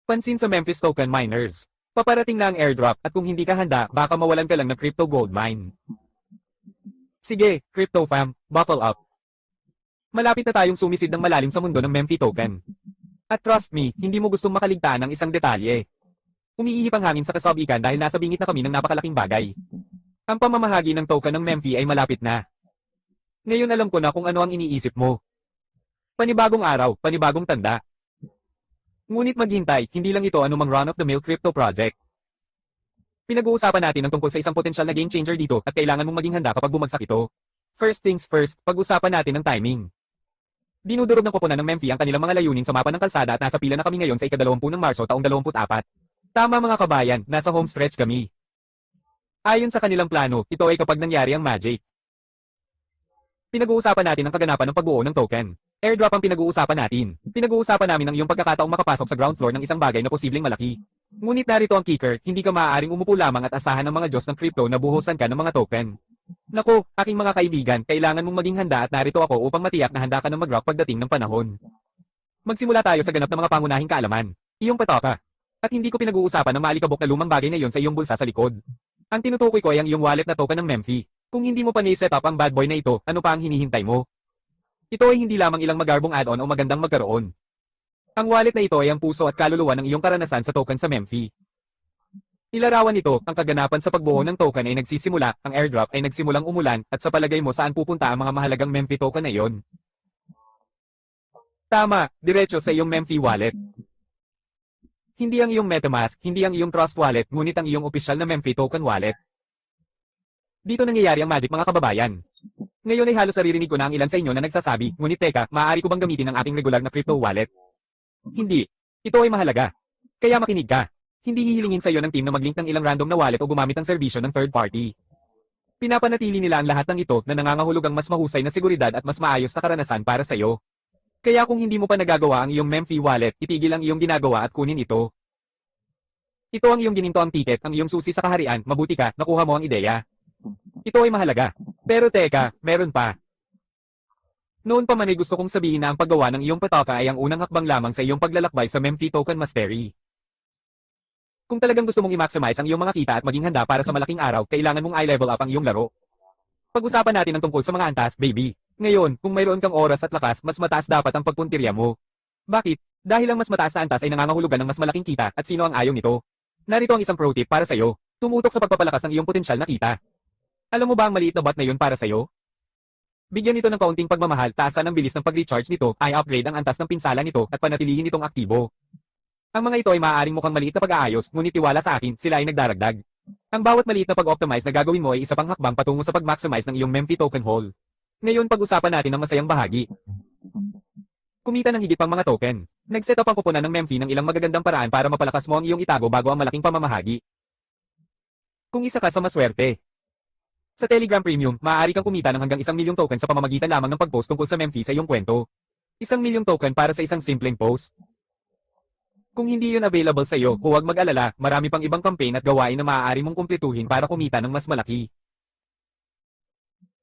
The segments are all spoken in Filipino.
Pansin sa Memphis token miners. Paparating na ang airdrop at kung hindi ka handa, baka mawalan ka lang ng crypto gold mine. Sige, crypto fam, buckle up. Malapit na tayong sumisid ng malalim sa mundo ng Memphi token. At trust me, hindi mo gustong makaligtaan ng isang detalye. Umiihip ang hangin sa kasabikan dahil nasa bingit na kami ng napakalaking bagay. Ang pamamahagi ng token ng Memphi ay malapit na. Ngayon alam ko na kung ano ang iniisip mo. Panibagong araw, panibagong tanda. Ngunit maghintay, hindi lang ito anumang run-of-the-mill crypto project. Pinag-uusapan natin ang tungkol sa isang potensyal na game changer dito at kailangan mong maging handa kapag bumagsak ito. First things first, pag-usapan natin ang timing. Dinudurog ng koponan ng Memphi ang kanilang mga layunin sa mapa ng kalsada at nasa pila na kami ngayon sa ika-20 ng Marso taong 24. Tama mga kabayan, nasa home stretch kami. Ayon sa kanilang plano, ito ay kapag nangyari ang magic. Pinag-uusapan natin ang kaganapan ng pagbuo ng token. Airdrop ang pinag-uusapan natin. Pinag-uusapan namin ang iyong pagkakataong makapasok sa ground floor ng isang bagay na posibleng malaki. Ngunit narito ang kicker, hindi ka maaaring umupo lamang at asahan ng mga Diyos ng crypto na buhusan ka ng mga token. Naku, aking mga kaibigan, kailangan mong maging handa at narito ako upang matiyak na handa ka ng mag-rock pagdating ng panahon. Magsimula tayo sa ganap ng mga pangunahing kaalaman. Iyong patoka. At hindi ko pinag-uusapan ng maalikabok na lumang bagay na iyon sa iyong bulsa sa likod. Ang tinutukoy ko ay ang iyong wallet na token ng Memphi. Kung hindi mo pa ni-set up ang bad boy na ito, ano pa ang hinihintay mo? Ito ay hindi lamang ilang magarbong add-on o magandang magkaroon. Ang wallet na ito ay ang puso at kaluluwa ng iyong karanasan sa token sa Memphi. Ilarawan nito, ang kaganapan sa pagbuo ng token ay nagsisimula, ang airdrop ay nagsimulang umulan, at sa palagay mo saan pupunta ang mga mahalagang Memphi token na iyon? Tama, diretso sa iyong Memphi wallet. Hindi ang iyong MetaMask, hindi ang iyong Trust Wallet, ngunit ang iyong opisyal na Memphi token wallet. Dito nangyayari ang magic mga kababayan. Ngayon ay halos naririnig ko na ang ilan sa inyo na nagsasabi, ngunit teka, maaari ko bang gamitin ang ating regular na crypto wallet? Hindi. Ito ay mahalaga. Kaya makinig ka. Hindi hihilingin sa iyo ng team na mag-link ng ilang random na wallet o gumamit ng serbisyo ng third party. Pinapanatili nila ang lahat ng ito na nangangahulugang mas mahusay na seguridad at mas maayos na karanasan para sa iyo. Kaya kung hindi mo pa nagagawa ang iyong Memphi wallet, itigil ang iyong ginagawa at kunin ito. Ito ang iyong ginintoang ticket, ang iyong susi sa kaharian, mabuti ka, nakuha mo ang ideya. Ito ay mahalaga. Pero teka, meron pa. Noon pa man ay gusto kong sabihin na ang paggawa ng iyong patoka ay ang unang hakbang lamang sa iyong paglalakbay sa Memphi token mastery. Kung talagang gusto mong i-maximize ang iyong mga kita at maging handa para sa malaking araw, kailangan mong i-level up ang iyong laro. Pag-usapan natin ang tungkol sa mga antas, baby. Ngayon, kung mayroon kang oras at lakas, mas mataas dapat ang pagpuntirya mo. Bakit? Dahil ang mas mataas na antas ay nangangahulugan ng mas malaking kita at sino ang ayaw nito? Narito ang isang pro tip para sa iyo. Tumutok sa pagpapalakas ng iyong potensyal na kita. Alam mo ba ang maliit na bot na yun para sa iyo? Bigyan ito ng kaunting pagmamahal, taasan ang bilis ng pag-recharge nito, i-upgrade ang antas ng pinsala nito at panatilihin itong aktibo. Ang mga ito ay maaaring mukhang maliit na pag-aayos, ngunit tiwala sa akin, sila ay nagdaragdag. Ang bawat maliit na pag-optimize na gagawin mo ay isa pang hakbang patungo sa pag-maximize ng iyong Memphi token haul. Ngayon pag-usapan natin ang masayang bahagi. Kumita ng higit pang mga token. Nag-set up ang koponan ng Memphi ng ilang magagandang paraan para mapalakas mo ang iyong itago bago ang malaking pamamahagi. Kung isa ka sa maswerte. Sa Telegram Premium, maaari kang kumita ng hanggang 1 milyong token sa pamamagitan lamang ng pag-post tungkol sa Memphi sa iyong kwento. 1 milyong token para sa isang simpleng post. Kung hindi yun available sa iyo, huwag mag-alala, marami pang ibang campaign at gawain na maaari mong kumpletuhin para kumita ng mas malaki.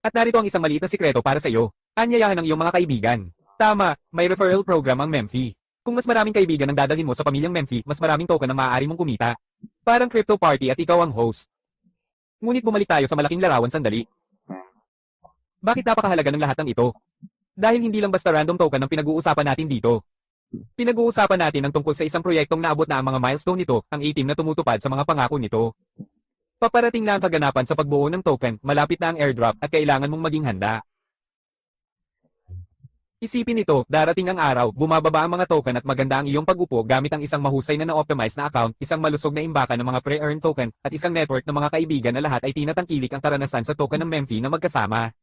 At narito ang isang maliit na sikreto para sa iyo. Anyayahan ng iyong mga kaibigan. Tama, may referral program ang Memphi. Kung mas maraming kaibigan ang dadalhin mo sa pamilyang Memphi, mas maraming token ang maaari mong kumita. Parang crypto party at ikaw ang host. Ngunit bumalik tayo sa malaking larawan sandali. Bakit napakahalaga ng lahat ng ito? Dahil hindi lang basta random token ang pinag-uusapan natin dito. Pinag-uusapan natin ang tungkol sa isang proyektong naabot na ang mga milestone nito, ang 18 na tumutupad sa mga pangako nito. Paparating na ang kaganapan sa pagbuo ng token, malapit na ang airdrop at kailangan mong maging handa. Isipin ito, darating ang araw, bumababa ang mga token at maganda ang iyong pag-upo gamit ang isang mahusay na na-optimize na account, isang malusog na imbakan ng mga pre-earned token, at isang network ng mga kaibigan na lahat ay tinatangkilik ang karanasan sa token ng Memphi na magkasama.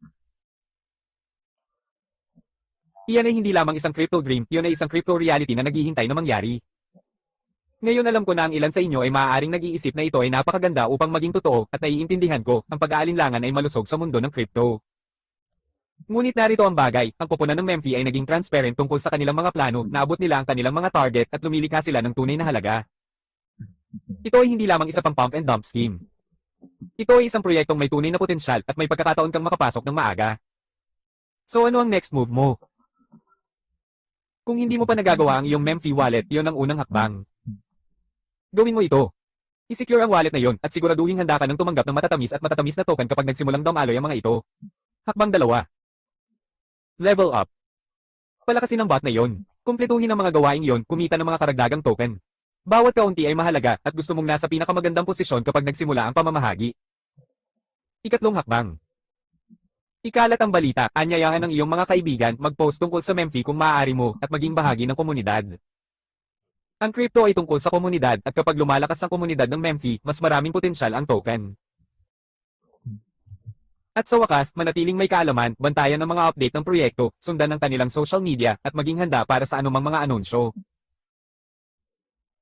Iyan ay hindi lamang isang crypto dream, iyon ay isang crypto reality na naghihintay na mangyari. Ngayon alam ko na ang ilan sa inyo ay maaaring nag-iisip na ito ay napakaganda upang maging totoo, at naiintindihan ko, ang pag-aalinlangan ay malusog sa mundo ng crypto. Ngunit narito ang bagay, ang koponan ng Memphi ay naging transparent tungkol sa kanilang mga plano, naabot nila ang kanilang mga target at lumilikha sila ng tunay na halaga. Ito ay hindi lamang isa pang pump and dump scheme. Ito ay isang proyektong may tunay na potensyal at may pagkakataon kang makapasok ng maaga. So ano ang next move mo? Kung hindi mo pa nagagawa ang iyong Memphi wallet, iyon ang unang hakbang. Gawin mo ito. I-secure ang wallet na yon at siguraduhin handa ka ng tumanggap ng matatamis at matatamis na token kapag nagsimulang dumaloy ang mga ito. Hakbang 2. Level up. Palakasin ang bot na yon. Kumpletuhin ang mga gawaing yon, kumita ng mga karagdagang token. Bawat kaunti ay mahalaga at gusto mong nasa pinakamagandang posisyon kapag nagsimula ang pamamahagi. Ikatlong hakbang. Ikalat ang balita, anyayahan ng iyong mga kaibigan mag-post tungkol sa Memphi kung maaari mo at maging bahagi ng komunidad. Ang crypto ay tungkol sa komunidad at kapag lumalakas ang komunidad ng Memphi, mas maraming potensyal ang token. At sa wakas, manatiling may kaalaman, bantayan ang mga update ng proyekto, sundan ang kanilang social media, at maging handa para sa anumang mga anunsyo.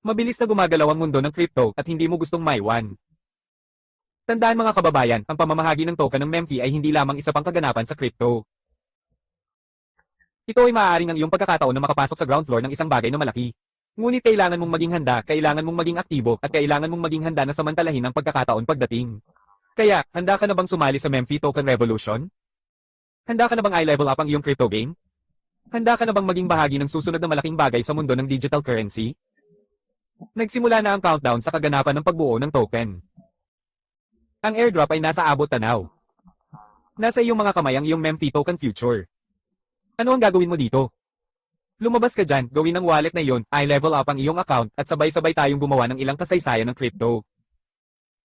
Mabilis na gumagalaw ang mundo ng crypto at hindi mo gustong maiwan. Tandaan mga kababayan, ang pamamahagi ng token ng Memphi ay hindi lamang isa pang kaganapan sa crypto. Ito ay maaaring ang iyong pagkakataon na makapasok sa ground floor ng isang bagay na malaki. Ngunit kailangan mong maging handa, kailangan mong maging aktibo, at kailangan mong maging handa na samantalahin ang pagkakataon pagdating. Kaya, handa ka na bang sumali sa Memphi Token Revolution? Handa ka na bang i-level up ang iyong crypto game? Handa ka na bang maging bahagi ng susunod na malaking bagay sa mundo ng digital currency? Nagsimula na ang countdown sa kaganapan ng pagbuo ng token. Ang airdrop ay nasa abot tanaw. Nasa iyong mga kamay ang iyong Memphi Token future. Ano ang gagawin mo dito? Lumabas ka dyan, gawin ang wallet na yon, i-level up ang iyong account at sabay-sabay tayong gumawa ng ilang kasaysayan ng crypto.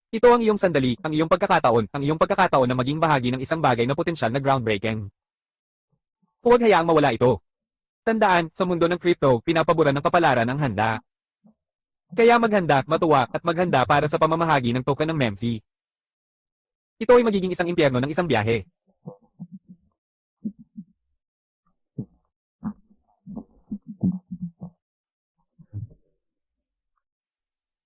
Ito ang iyong sandali, ang iyong pagkakataon na maging bahagi ng isang bagay na potensyal na groundbreaking. Huwag hayaang mawala ito. Tandaan, sa mundo ng crypto, pinapaboran ng kapalaran ang handa. Kaya maghanda, matuwa, at maghanda para sa pamamahagi ng token ng Memphi. Ito ay magiging isang impyerno ng isang biyahe.